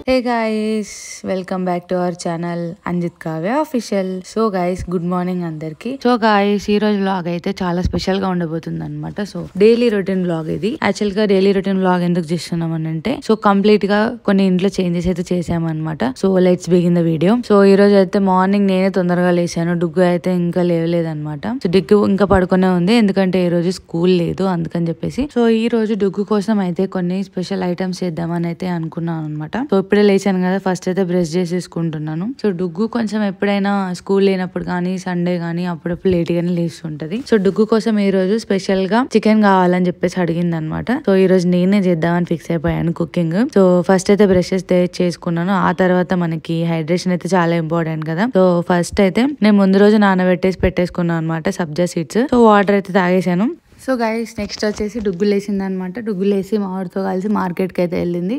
Hey guys, welcome back to our channel Anjith Kavya official. So guys good morning అందరికి. So guys ఈ రోజు vlog అయితే చాలా స్పెషల్ గా ఉండబోతుంది అనమాట. సో డైలీ రొటీన్ వ్లాగ్ ఇది. యాక్చువల్ గా డైలీ రొటీన్ వ్లాగ్ ఎందుకు చేస్తున్నాం అని అంటే సో కంప్లీట్ గా కొన్ని ఇంట్లో చేంజెస్ అయితే చేసామన్నమాట. So let's begin the video. So ఈ రోజు అయితే మార్నింగ్ నేనే తొందరగా లేసాను. డుగ్గు అయితే ఇంకా లేవలేదన్నమాట. సో డిగ్గు ఇంకా పడుకునే ఉంది ఎందుకంటే ఈ రోజు స్కూల్ లేదు అందుకని చెప్పేసి. సో ఈ రోజు డుగ్గు కోసం అయితే కొన్ని స్పెషల్ ఐటమ్స్ చేద్దామని అయితే అనుకున్నాను అనమాట. సో ఇప్పుడే లేచాను కదా, ఫస్ట్ అయితే బ్రష్ చేసేసుకుంటున్నాను. సో డుగ్గు కొంచెం ఎప్పుడైనా స్కూల్ లేనప్పుడు కానీ సండే కానీ అప్పుడప్పుడు లేట్ గానే లేస్తుంటది. సో డుగ్గు కోసం ఈ రోజు స్పెషల్ గా చికెన్ కావాలని చెప్పేసి అడిగింది అనమాట. సో ఈ రోజు నేనే చేద్దామని ఫిక్స్ అయిపోయాను కుకింగ్. సో ఫస్ట్ అయితే బ్రషెస్ చేసుకున్నాను. ఆ తర్వాత మనకి హైడ్రేషన్ అయితే చాలా ఇంపార్టెంట్ కదా. సో ఫస్ట్ అయితే నేను ముందు రోజు నానబెట్టేసి పెట్టేసుకున్నాను అనమాట సబ్జా సీడ్స్. సో వాటర్ అయితే తాగేసాను. సో గైస్ నెక్స్ట్ వచ్చేసి డుగ్గు లేసింది అనమాట. డుగ్గు లేసి మామిడితో కలిసి మార్కెట్కి అయితే వెళ్ళింది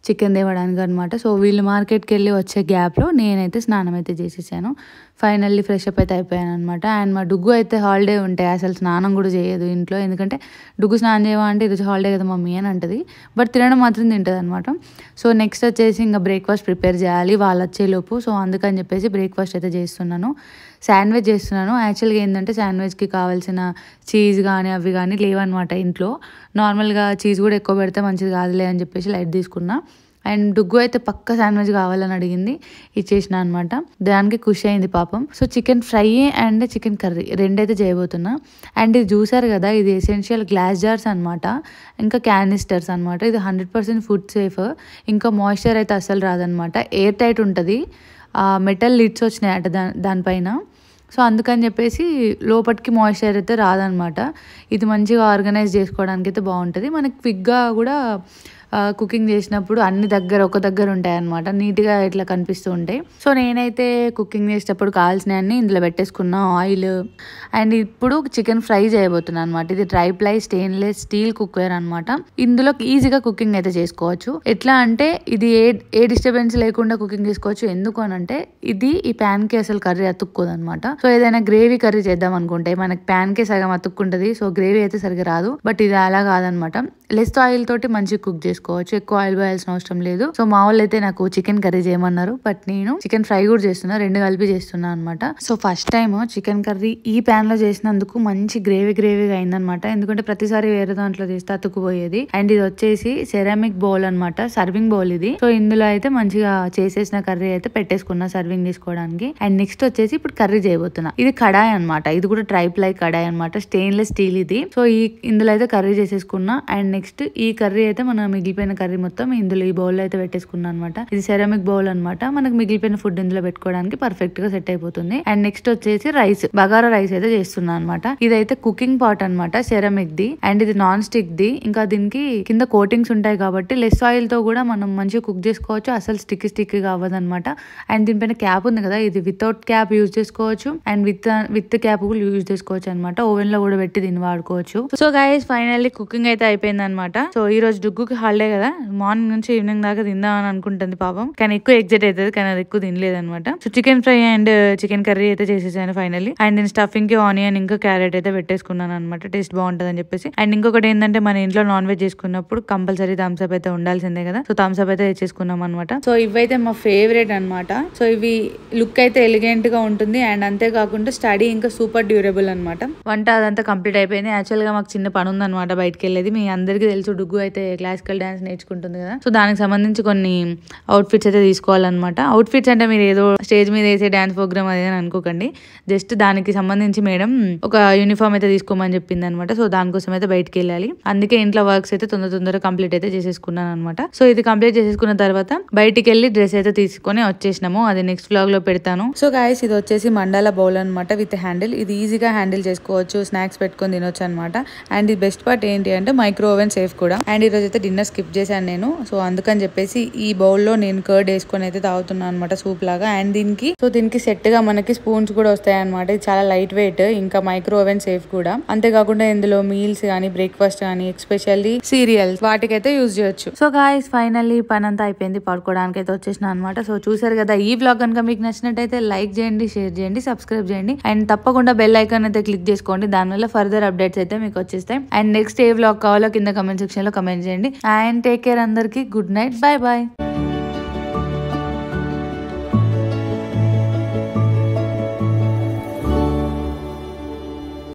చికెన్ తేవడానికి అనమాట. సో వీళ్ళు మార్కెట్కి వెళ్ళి వచ్చే గ్యాప్లో నేనైతే స్నానం అయితే చేసేసాను. ఫైనల్లీ ఫ్రెష్ అప్ అయితే అయిపోయాను అనమాట. అండ్ మా డుగ్గు అయితే హాలిడే ఉంటే అసలు స్నానం కూడా చేయదు ఇంట్లో. ఎందుకంటే డుగ్గు స్నానం చేయవా అంటే ఈరోజు హాలిడే కదా మమ్మీ అని అంటది. బట్ తినడం మాత్రం తింటుంది అనమాట. సో నెక్స్ట్ వచ్చేసి ఇంకా బ్రేక్ఫాస్ట్ ప్రిపేర్ చేయాలి వాళ్ళు వచ్చేలోపు. సో అందుకని చెప్పేసి బ్రేక్ఫాస్ట్ అయితే చేస్తున్నాను. శాండ్విచ్ చేస్తున్నాను. యాక్చువల్గా ఏంటంటే శాండ్విచ్కి కావాల్సిన చీజ్ కానీ అవి కానీ లేవన్నమాట ఇంట్లో. నార్మల్గా చీజ్ కూడా ఎక్కువ పెడితే మంచిది కాదులే అని చెప్పేసి లైట్ తీసుకున్నా. అండ్ డుగ్గు అయితే పక్క శాండ్విచ్ కావాలని అడిగింది, ఇచ్చేసిన అనమాట. దానికి ఖుషి అయింది పాపం. So chicken fry and chicken curry రెండైతే చేయబోతున్నా. అండ్ ఇది చూసారు కదా, ఇది ఎసెన్షియల్ గ్లాస్ జార్స్ అనమాట, ఇంకా క్యానిస్టర్స్ అనమాట. ఇది 100% ఫుడ్ సేఫ్. ఇంకా మాయిశ్చర్ అయితే అస్సలు రాదనమాట, ఎయిర్ టైట్ ఉంటుంది. మెటల్ లిడ్స్ వచ్చినాయి అట దానిపైన. సో అందుకని చెప్పేసి లోపలికి మాయిశ్చర్ అయితే రాదనమాట. ఇది మంచిగా ఆర్గనైజ్ చేసుకోవడానికి అయితే బాగుంటుంది. మనకి క్విక్గా కూడా కుకింగ్ చేసినప్పుడు అన్ని ఒక దగ్గర ఉంటాయి అనమాట, నీట్గా ఇట్లా కనిపిస్తూ ఉంటాయి. సో నేనైతే కుకింగ్ చేసేటప్పుడు కావాల్సినవన్నీ ఇందులో పెట్టేసుకున్నా, ఆయిల్. అండ్ ఇప్పుడు చికెన్ ఫ్రై చేయబోతున్నాను అనమాట. ఇది ట్రైప్లై స్టెయిన్లెస్ స్టీల్ కుక్వేర్ అనమాట. ఇందులో ఈజీగా కుకింగ్ అయితే చేసుకోవచ్చు. ఎట్లా అంటే ఇది ఏ డిస్టర్బెన్స్ లేకుండా కుకింగ్ చేసుకోవచ్చు. ఎందుకు అని అంటే ఈ ప్యాన్ కి అసలు కర్రీ అతుక్కోదు అనమాట. సో ఏదైనా గ్రేవీ కర్రీ చేద్దాం అనుకుంటే మనకి ప్యాన్ కే సగం అతుక్కుంటది. సో గ్రేవీ అయితే సరిగ్గా రాదు. బట్ ఇది అలా కాదనమాట. లెస్ ఆయిల్ తోటి మంచిగా కుక్ చేసుకోవచ్చు. ఎక్కువ ఆయిల్ పోయాల్సిన అవసరం లేదు. సో మా వాళ్ళు అయితే నాకు చికెన్ కర్రీ చేయమన్నారు, బట్ నేను చికెన్ ఫ్రై కూడా చేస్తున్నా, రెండు కలిపి చేస్తున్నా అనమాట. So first time chicken curry ఈ ప్యాన్ లో చేసినందుకు మంచి గ్రేవీగా అయిందనమాట. ఎందుకంటే ప్రతిసారి వేరే దాంట్లో చేస్తే అతుక్కుపోయేది. అండ్ ఇది వచ్చేసి సెరామిక్ బౌల్ అనమాట, సర్వింగ్ బౌల్ ఇది. సో ఇందులో అయితే మంచిగా చేసేసిన కర్రీ అయితే పెట్టేసుకున్నా సర్వింగ్ తీసుకోవడానికి. అండ్ నెక్స్ట్ వచ్చేసి ఇప్పుడు కర్రీ చేయబోతున్నా. ఇది కడాయి అనమాట. ఇది కూడా ట్రైప్లై కడాయి అనమాట, స్టెయిన్లెస్ స్టీల్ ఇది. సో ఇందులో అయితే కర్రీ చేసేసుకున్నా. అండ్ నెక్స్ట్ ఈ కర్రీ అయితే మన మిగిలిపోయిన కర్రీ మొత్తం ఇందులో ఈ బౌల్ అయితే పెట్టేసుకున్నా అనమాట. ఇది సెరామిక్ బౌల్ అనమాట. మనకు మిగిలిపోయిన ఫుడ్ ఇందులో పెట్టుకోవడానికి పర్ఫెక్ట్ గా సెట్ అయిపోతుంది. అండ్ నెక్స్ట్ వచ్చేసి రైస్, బగారా రైస్ అయితే చేస్తున్నా అనమాట. ఇదైతే కుకింగ్ పాట్ అనమాట, సెరామిక్ ది. అండ్ ఇది నాన్ స్టిక్ ది. ఇంకా దీనికి కింద కోటింగ్స్ ఉంటాయి కాబట్టి లెస్ ఆయిల్ తో కూడా మనం మంచిగా కుక్ చేసుకోవచ్చు. అసలు స్టిక్ గా అవ్వదు అనమాట. అండ్ దీనిపైన క్యాప్ ఉంది కదా, ఇది వితౌట్ క్యాప్ యూజ్ చేసుకోవచ్చు అండ్ విత్ క్యాప్ కూడా యూజ్ చేసుకోవచ్చు అనమాట. ఓవెన్ లో కూడా పెట్టి దీన్ని వాడుకోవచ్చు. సో గైస్ ఫైనల్లీ కుకింగ్ అయితే అయిపోయింది అనమాట. సో ఈ రోజు డుగ్గుకి హాలిడే కదా, మార్నింగ్ నుంచి ఈవినింగ్ దాకా తిందామని అనుకుంటుంది పాపం. కానీ ఎక్కువ ఎగ్జైట్ అవుతుంది, కానీ అది ఎక్కువ తినలేదు అనమాట. So chicken fry and chicken curry అయితే చేసేసాను ఫైనల్లీ. అండ్ నేను స్టఫింగ్ కి ఆనియన్ ఇంకా క్యారెట్ అయితే పెట్టేసుకున్నాను అనమాట, టేస్ట్ బాగుంటుంది అని చెప్పేసి. అండ్ ఇంకొకటి ఏంటంటే మన ఇంట్లో నాన్ వెజ్ చేసుకున్నప్పుడు కంపల్సరీ థమ్స్ అప్ అయితే ఉండాల్సిందే కదా. సో థమ్స్ అప్ అయితే తెచ్చేసుకున్నాం అనమాట. సో ఇవైతే మా ఫేవరెట్ అనమాట. సో ఇవి లుక్ అయితే ఎలిగెంట్ గా ఉంటుంది. అండ్ అంతేకాకుండా స్టడీ ఇంకా సూపర్ డ్యూరబుల్ అనమాట. వంట అదంతా కంప్లీట్ అయిపోయింది. యాక్చువల్ గా మాకు చిన్న పని ఉందన్నమాట బయటకు వెళ్ళేది. మీ అందరికీ తెలుసు డుగ్గు అయితే క్లాసికల్ డాన్స్ నేర్చుకుంటుంది కదా. సో దానికి సంబంధించి కొన్ని అవుట్ఫిట్స్ అయితే తీసుకోవాలన్నమాట. అవుట్ఫిట్స్ అంటే మీరు ఏదో స్టేజ్ మీద వేసే డాన్స్ ప్రోగ్రామ్ అదే అని అనుకోకండి. జస్ట్ దానికి సంబంధించి మేడం ఒక యూనిఫామ్ అయితే తీసుకోమని చెప్పింది అనమాట. సో దానికోసం అయితే బయటకు వెళ్ళాలి. అందుకే ఇంట్లో వర్క్స్ అయితే తొందరగా కంప్లీట్ అయితే చేసేసుకున్నాను అనమాట. సో ఇది కంప్లీట్ చేసేసుకున్న తర్వాత బయటికి వెళ్ళి డ్రెస్ అయితే తీసుకొని వచ్చేసినాము. అది నెక్స్ట్ వ్లాగ్ లో పెడతాను. సో గైస్ ఇది వచ్చేసి మండాల బౌల్ అనమాట విత్ హ్యాండిల్. ఇది ఈజీగా హ్యాండిల్ చేసుకోవచ్చు, స్నాక్స్ పెట్టుకొని తినొచ్చు అనమాట. అండ్ ఇది బెస్ట్ పార్ట్ ఏంటి అంటే మైక్రో ఓవెన్ సేఫ్ కూడా. అండ్ ఈ రోజు అయితే డిన్నర్ స్కిప్ చేశాను నేను. సో అందుకని చెప్పేసి ఈ బౌల్ లో నేను కర్డ్ వేసుకొని అయితే తాగుతున్నాను అనమాట, సూప్ లాగా. అండ్ దీనికి సెట్ గా మనకి స్పూన్స్ కూడా వస్తాయి అనమాట. ఇది చాలా లైట్ వెయిట్, ఇంకా మైక్రో ఓవెన్ సేఫ్ కూడా. అంతేకాకుండా ఇందులో మీల్స్ కానీ బ్రేక్ఫాస్ట్ కానీ ఎస్పెషల్లీ సీరియల్స్ వాటికైతే యూజ్ చేయొచ్చు. సో గాయ్స్ ఫైనల్లీ పని అంతా అయిపోయింది, పడుకోవడానికి అయితే వచ్చేసిన అనమాట. సో చూసారు కదా, ఈ వ్లాగ్ కనుక మీకు నచ్చినట్టయితే లైక్ చేయండి, షేర్ చేయండి, సబ్స్క్రైబ్ చేయండి. అండ్ తప్పకుండా బెల్ ఐకాన్ అయితే క్లిక్ చేసుకోండి. దానివల్ల ఫర్దర్ అప్డేట్స్ అయితే మీకు వచ్చేస్తాయి. అండ్ నెక్స్ట్ ఏ వ్లాగ్ కావాలో కింద కమెంట్ సెక్షన్ లో కమెంట్ చేయండి. అండ్ టేక్ కేర్ అందరికి. Good night, bye bye.